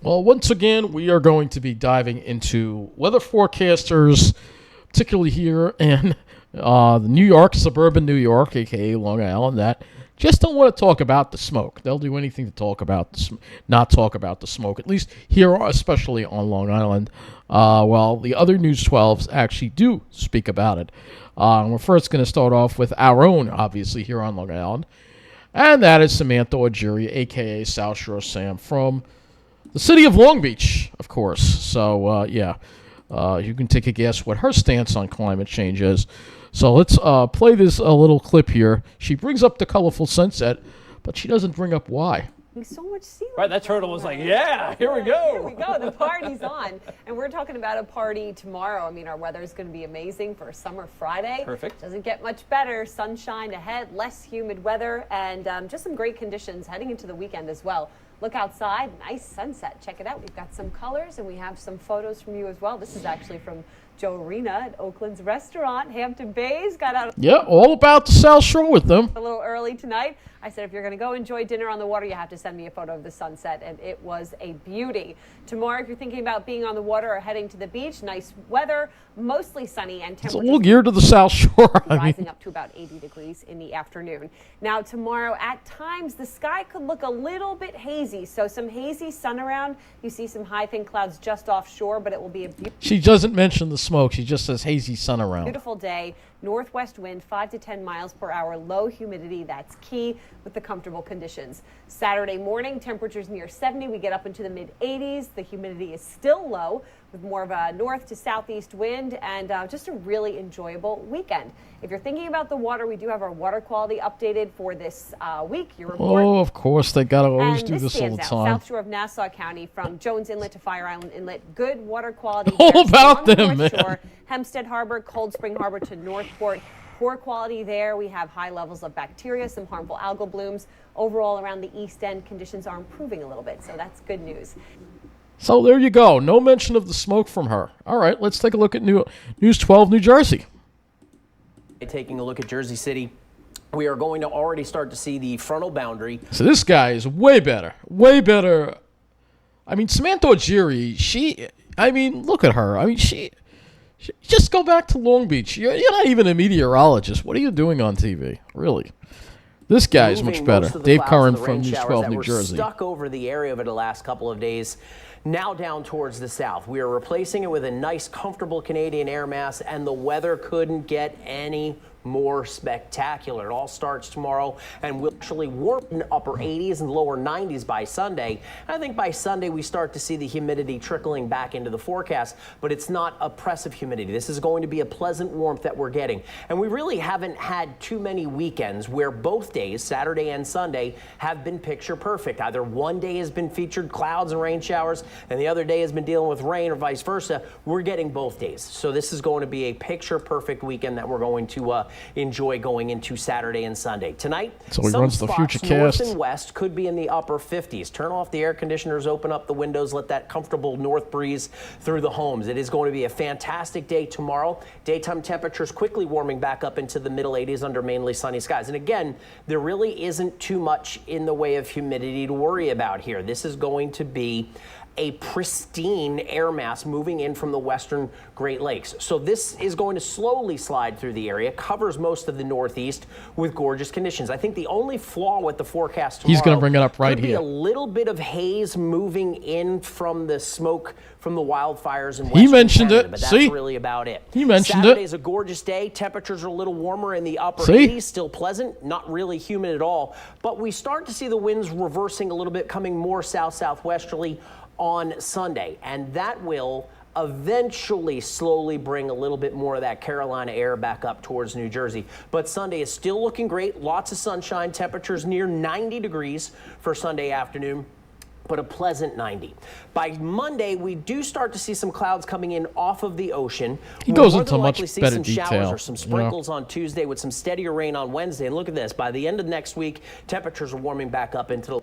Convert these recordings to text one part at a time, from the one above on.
Well, once again, we are going to be diving into weather forecasters, particularly here in New York, suburban New York, a.k.a. Long Island, that just don't want to talk about the smoke. They'll do anything to talk about not talk about the smoke, at least here, especially on Long Island. Well, the other News 12s actually do speak about it. We're first going to start off with our own, obviously, here on Long Island, and that is Samantha Augeri, a.k.a. South Shore Sam, from the city of Long Beach, of course. So, you can take a guess what her stance on climate change is. So let's play this little clip here. She brings up the colorful sunset, but she doesn't bring up why. So much sea life. Right, that turtle was like, yeah, here we go. Here we go, the party's on. And we're talking about a party tomorrow. I mean, our weather is going to be amazing for a summer Friday. Perfect. Doesn't get much better. Sunshine ahead, less humid weather, and just some great conditions heading into the weekend as well. Look outside, nice sunset. Check it out. We've got some colors and we have some photos from you as well. This is actually from Joe Arena at Oakland's restaurant, Hampton Bays. Got out. Yeah, all about the South Shore with them. A little early tonight. I said, if you're going to go enjoy dinner on the water, you have to send me a photo of the sunset, and it was a beauty. Tomorrow, if you're thinking about being on the water or heading to the beach, nice weather, mostly sunny, and temperatures. It's a little geared to the South Shore. Rising up to about 80 degrees in the afternoon. Now, tomorrow, at times, the sky could look a little bit hazy, so some hazy sun around. You see some high thin clouds just offshore, but it will be a beautiful. She doesn't mention the smoke. She just says hazy sun around. Beautiful day. Northwest wind 5 to 10 miles per hour, low humidity. That's key with the comfortable conditions. Saturday morning, temperatures near 70. We get up into the mid 80s. The humidity is still low with more of a north to southeast wind, and just a really enjoyable weekend. If you're thinking about the water, we do have our water quality updated for this week. Your report. Oh, of course. They got to always do this all the out. time. South Shore of Nassau County from Jones Inlet to Fire Island Inlet. Good water quality. All about them, North man. Shore, Hempstead Harbor, Cold Spring Harbor to Northport. Poor quality there. We have high levels of bacteria, some harmful algal blooms. Overall, around the East End, conditions are improving a little bit, so that's good news. So there you go. No mention of the smoke from her. All right, let's take a look at News 12 New Jersey. Taking a look at Jersey City, we are going to already start to see the frontal boundary. So this guy is way better. Way better. I mean, Samantha Augeri, look at her. I mean, she just go back to Long Beach. You're not even a meteorologist. What are you doing on TV? Really? This guy is much better. Dave Curren from News 12 New Jersey. Stuck over the area over the last couple of days. Now down towards the south. We are replacing it with a nice, comfortable Canadian air mass, and the weather couldn't get any more spectacular. It all starts tomorrow, and we'll actually warp in upper 80s and lower 90s by Sunday. I think by Sunday we start to see the humidity trickling back into the forecast, but it's not oppressive humidity. This is going to be a pleasant warmth that we're getting. And we really haven't had too many weekends where both days, Saturday and Sunday, have been picture perfect. Either one day has been featured clouds and rain showers, and the other day has been dealing with rain, or vice versa. We're getting both days. So this is going to be a picture perfect weekend that we're going to enjoy going into Saturday and Sunday. Tonight, so he some runs the spots future north cast. and west could be in the upper 50s. Turn off the air conditioners, open up the windows, let that comfortable north breeze through the homes. It is going to be a fantastic day tomorrow. Daytime temperatures quickly warming back up into the middle 80s under mainly sunny skies. And again, there really isn't too much in the way of humidity to worry about here. This is going to be a pristine air mass moving in from the western Great Lakes. So this is going to slowly slide through the area, covers most of the northeast with gorgeous conditions. I think the only flaw with the forecast tomorrow, he's going to bring it up right could here. Be a little bit of haze moving in from the smoke from the wildfires in He mentioned Canada, it. but that's See? really about it. He mentioned Saturday's it. a gorgeous day. Temperatures are a little warmer in the upper See? 80s, still pleasant, not really humid at all. But we start to see the winds reversing a little bit, coming more south-southwesterly on Sunday, and that will eventually slowly bring a little bit more of that Carolina air back up towards New Jersey. But Sunday is still looking great. Lots of sunshine, temperatures near 90 degrees for Sunday afternoon, but a pleasant 90. By Monday, we do start to see some clouds coming in off of the ocean. He goes We'll into much see better some detail. showers or some sprinkles on Tuesday with some steadier rain on Wednesday. And look at this. By the end of next week, temperatures are warming back up into the...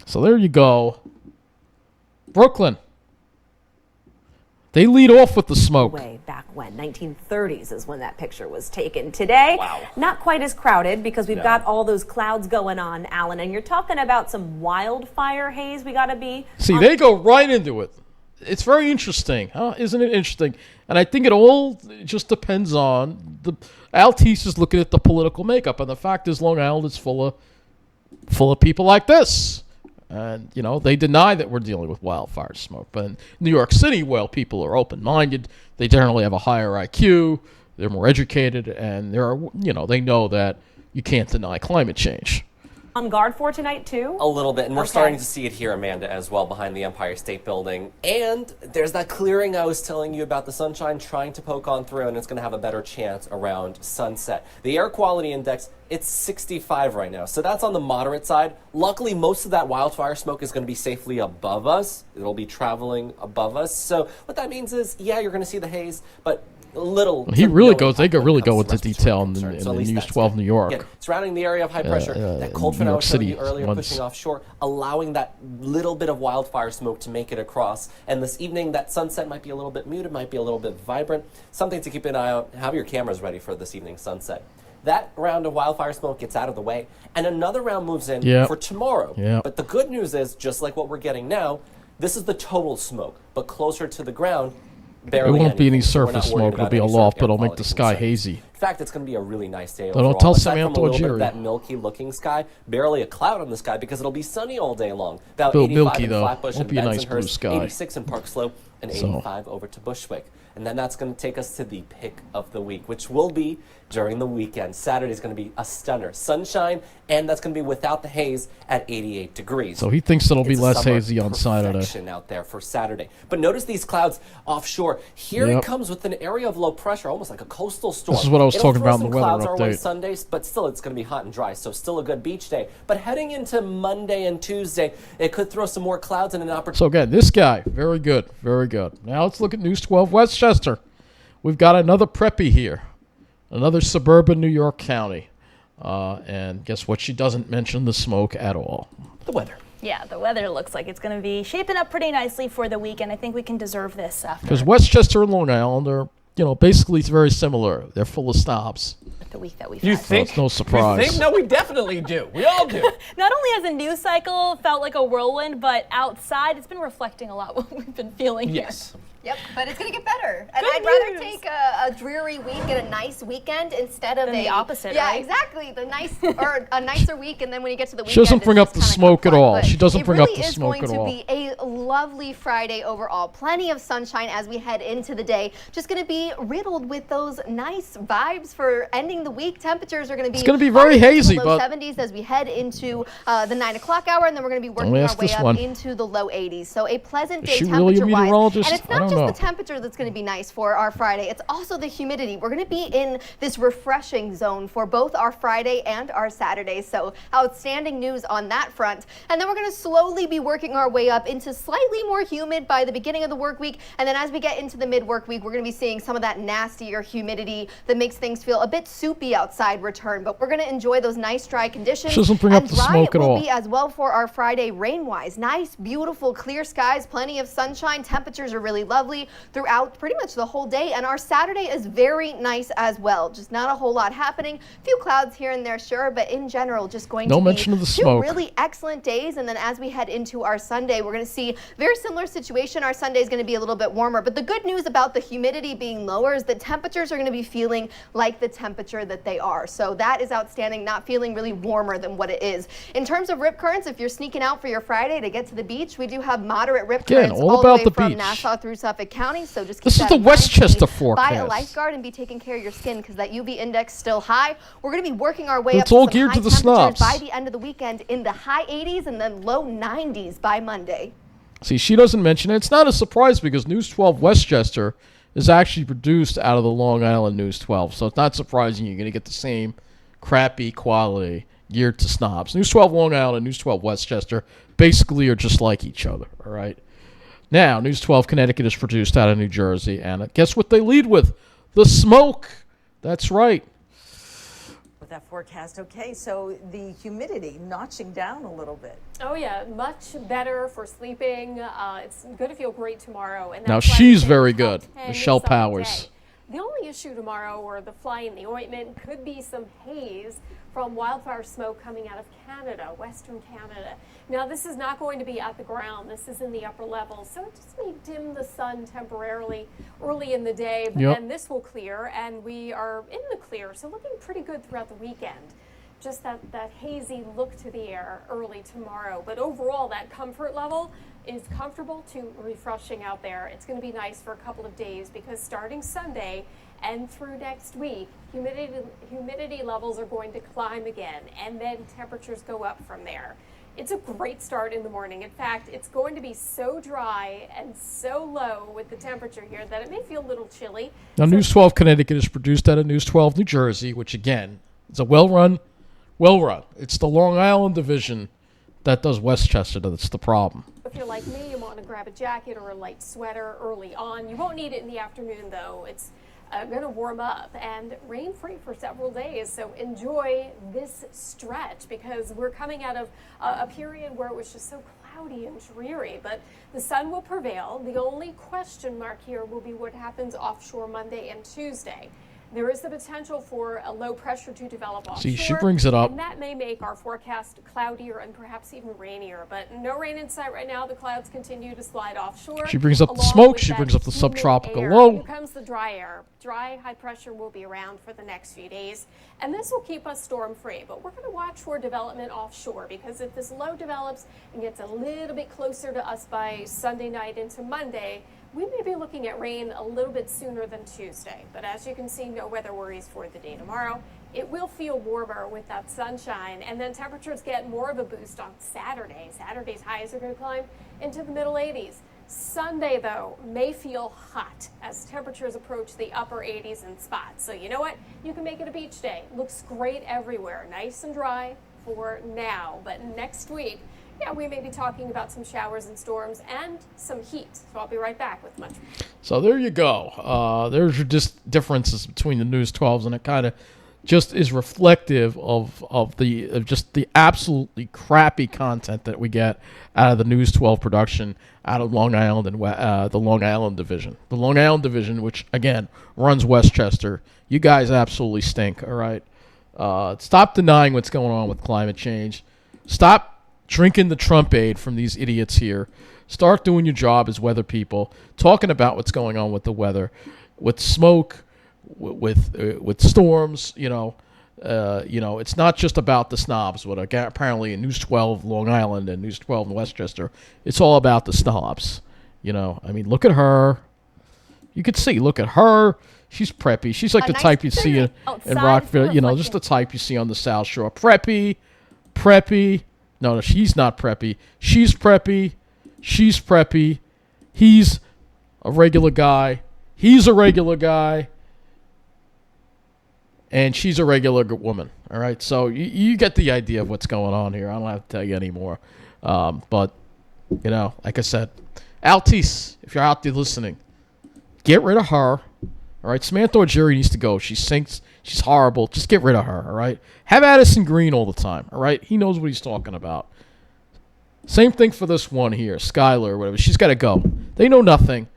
So there you go. Brooklyn. They lead off with the smoke. Way back when, 1930s is when that picture was taken. Today, Wow. not quite as crowded because we've got all those clouds going on, Alan, and you're talking about some wildfire haze. We got to be. See, they go right into it. It's very interesting, huh? Isn't it interesting? And I think it all just depends on the Altice is looking at the political makeup, and the fact is Long Island is full of people like this. And, you know, they deny that we're dealing with wildfire smoke. But in New York City, well, people are open-minded. They generally have a higher IQ. They're more educated. And they know that you can't deny climate change. On guard for tonight, too? A little bit, and we're starting to see it here, Amanda, as well, behind the Empire State Building. And there's that clearing I was telling you about, the sunshine trying to poke on through, and it's going to have a better chance around sunset. The air quality index, it's 65 right now, so that's on the moderate side. Luckily, most of that wildfire smoke is going to be safely above us. It'll be traveling above us. So what that means is, yeah, you're going to see the haze, but little. He really goes. They really go into detail in the News 12 New York. Again, surrounding the area of high pressure, that cold front I was showing you earlier, pushing offshore, allowing that little bit of wildfire smoke to make it across. And this evening, that sunset might be a little bit muted, might be a little bit vibrant. Something to keep an eye on. Have your cameras ready for this evening's sunset. That round of wildfire smoke gets out of the way, and another round moves in for tomorrow. But the good news is, just like what we're getting now, this is the total smoke, but closer to the ground. Barely it won't be any anything, so surface smoke. It'll be a loft, but it'll make the sky hazy. In fact, it's going to be a really nice day But overall. don't tell Aside Samantha from a little bit of Augeri. that milky-looking sky, barely a cloud on the sky because it'll be sunny all day long. About Bill 85 Milky, in though. Flatbush Won't and be a nice blue Bensonhurst, sky. 86 in Park Slope, and 85 over to Bushwick. And then that's going to take us to the pick of the week, which will be during the weekend. Saturday's going to be a stunner. Sunshine, and that's going to be without the haze at 88 degrees. So he thinks it'll be It's a less summer hazy on Saturday. perfection out there for Saturday. But notice these clouds offshore. Here it comes with an area of low pressure, almost like a coastal storm. This is what I was It'll talking throw about in the some weather clouds our way update. Sundays, but still it's going to be hot and dry, so still a good beach day. But heading into Monday and Tuesday, it could throw some more clouds and an opportunity. So again, this guy, very good, very good. Now let's look at News 12 Westchester. We've got another preppy here, another suburban New York county. And guess what? She doesn't mention the smoke at all. The weather. Yeah, the weather looks like it's going to be shaping up pretty nicely for the weekend. I think we can deserve this after Because Westchester and Long Island are, basically it's very similar. They're full of snobs. the week that we've You had. think? it's no surprise. You think? No, we definitely do. We all do. Not only has the news cycle felt like a whirlwind, but outside it's been reflecting a lot what we've been feeling here. Yes. Yep, but it's going to get better. And Good I'd rather news. take a dreary week and a nice weekend instead of Than the opposite, Yeah, right? exactly. The nice or a nicer week, and then when you get to the weekend, She doesn't it's bring up just the kinda smoke at kaput. all. But She doesn't bring up the It smoke really at all. is going to be a lovely Friday overall. Plenty of sunshine as we head into the day. Just going to be riddled with those nice vibes for ending the week. Temperatures are going to be. It's gonna be very into the hazy, low but- 70s as we head into the 9 o'clock hour, and then we're going to be working our ask way this up one. into the low 80s. So a pleasant Is day she really a temperature-wise. meteorologist? And it's I not don't just know. the temperature that's going to be nice for our Friday. It's also the humidity. We're going to be in this refreshing zone for both our Friday and our Saturday. So outstanding news on that front. And then we're going to slowly be working our way up into slightly more humid by the beginning of the work week. And then as we get into the mid work week, we're going to be seeing some of that nastier humidity that makes things feel a bit soupy outside return. But we're going to enjoy those nice dry conditions. She doesn't bring up And the dry smoke it at will all. be as well for our Friday rain-wise. Nice, beautiful, clear skies, plenty of sunshine. Temperatures are really lovely throughout pretty much the whole day. And our Saturday is very nice as well. Just not a whole lot happening. A few clouds here and there, sure, but in general, just going No to mention be of the two smoke. really excellent days. And then as we head into our Sunday, we're going to see very similar situation. Our Sunday is going to be a little bit warmer. But the good news about the humidity being lower is that temperatures are going to be feeling like the temperature that they are. So that is outstanding, not feeling really warmer than what it is. In terms of rip currents, if you're sneaking out for your Friday to get to the beach, we do have moderate rip Again, currents all all about the way the from beach. Nassau through Suffolk County. So just keep This is that the in mind. Westchester Buy a forecast. lifeguard and be taking care of your skin because that UV index still high. We're going to be working our way But up it's to all some geared high to the temperatures snobs. by the end of the weekend in the high 80s and then low 90s by Monday. See, she doesn't mention it. It's not a surprise because News 12 Westchester is actually produced out of the Long Island News 12. So it's not surprising you're going to get the same crappy quality geared to snobs. News 12 Long Island and News 12 Westchester basically are just like each other, all right? Now, News 12 Connecticut is produced out of New Jersey, and guess what they lead with? The smoke. That's right. With that forecast, okay, so the humidity notching down a little bit. Oh yeah, much better for sleeping. It's going to feel great tomorrow. And Now that's why she's we say very top good, 10 Michele sunny Powers. day. The only issue tomorrow, or the fly in the ointment, could be some haze from wildfire smoke coming out of Canada, Western Canada. Now, this is not going to be at the ground. This is in the upper levels, so it just may dim the sun temporarily early in the day, but then this will clear, and we are in the clear, so looking pretty good throughout the weekend. Just that hazy look to the air early tomorrow. But overall, that comfort level is comfortable to refreshing out there. It's going to be nice for a couple of days because starting Sunday and through next week, humidity levels are going to climb again, and then temperatures go up from there. It's a great start in the morning. In fact, it's going to be so dry and so low with the temperature here that it may feel a little chilly. Now, News 12 Connecticut is produced out of News 12 New Jersey, which again is a well-run. It's the Long Island division that does Westchester. That's the problem. If you're like me, you want to grab a jacket or a light sweater early on. You won't need it in the afternoon, though. It's going to warm up and rain-free for several days. So enjoy this stretch because we're coming out of a period where it was just so cloudy and dreary. But the sun will prevail. The only question mark here will be what happens offshore Monday and Tuesday. There is the potential for a low pressure to develop offshore. See, she brings it up. And that may make our forecast cloudier and perhaps even rainier. But no rain in sight right now. The clouds continue to slide offshore. She brings up the smoke. She brings up the subtropical low. Here comes the dry air. Dry, high pressure will be around for the next few days. And this will keep us storm free. But we're going to watch for development offshore because if this low develops and gets a little bit closer to us by Sunday night into Monday, we may be looking at rain a little bit sooner than Tuesday, but as you can see, no weather worries for the day tomorrow. It will feel warmer with that sunshine, and then temperatures get more of a boost on Saturday. Saturday's highs are going to climb into the middle 80s. Sunday, though, may feel hot as temperatures approach the upper 80s in spots. So you know what? You can make it a beach day. Looks great everywhere. Nice and dry for now, but next week, yeah, we may be talking about some showers and storms and some heat. So I'll be right back with much more. So there you go. There's your just differences between the News 12s, and it kind of just is reflective of just the absolutely crappy content that we get out of the News 12 production out of Long Island and the Long Island division. The Long Island division, which again runs Westchester. You guys absolutely stink. All right. Stop denying what's going on with climate change. Stop drinking the Trump aid from these idiots here. Start doing your job as weather people, talking about what's going on with the weather, with smoke, with storms. It's not just about the snobs. What apparently in News 12 Long Island and News 12 in Westchester, it's all about the snobs. I mean, look at her. You could see. Look at her. She's preppy. She's like the type you see in Rockville. Just the type you see on the South Shore. Preppy. No, she's not preppy. She's preppy. She's preppy. He's a regular guy. He's a regular guy. And she's a regular woman. All right? So you get the idea of what's going on here. I don't have to tell you anymore. But, like I said, Altice, if you're out there listening, get rid of her. All right? Samantha Augeri needs to go. She sinks. She's horrible. Just get rid of her, all right? Have Addison Green all the time, all right? He knows what he's talking about. Same thing for this one here, Skylar or whatever. She's got to go. They know nothing.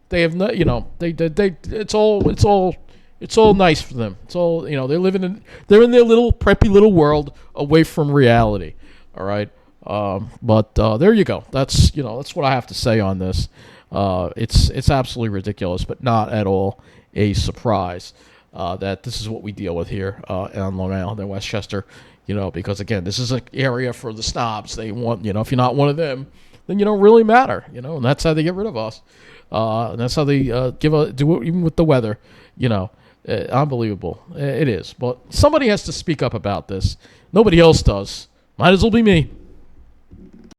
They have no, it's all nice for them. It's all, they're in their little preppy little world away from reality, all right? But there you go. That's what I have to say on this. It's absolutely ridiculous, but not at all a surprise. That this is what we deal with here on Long Island and Westchester, because, again, this is an area for the snobs. They want, if you're not one of them, then you don't really matter, and that's how they get rid of us. And that's how they do it even with the weather, unbelievable. It is. But somebody has to speak up about this. Nobody else does. Might as well be me.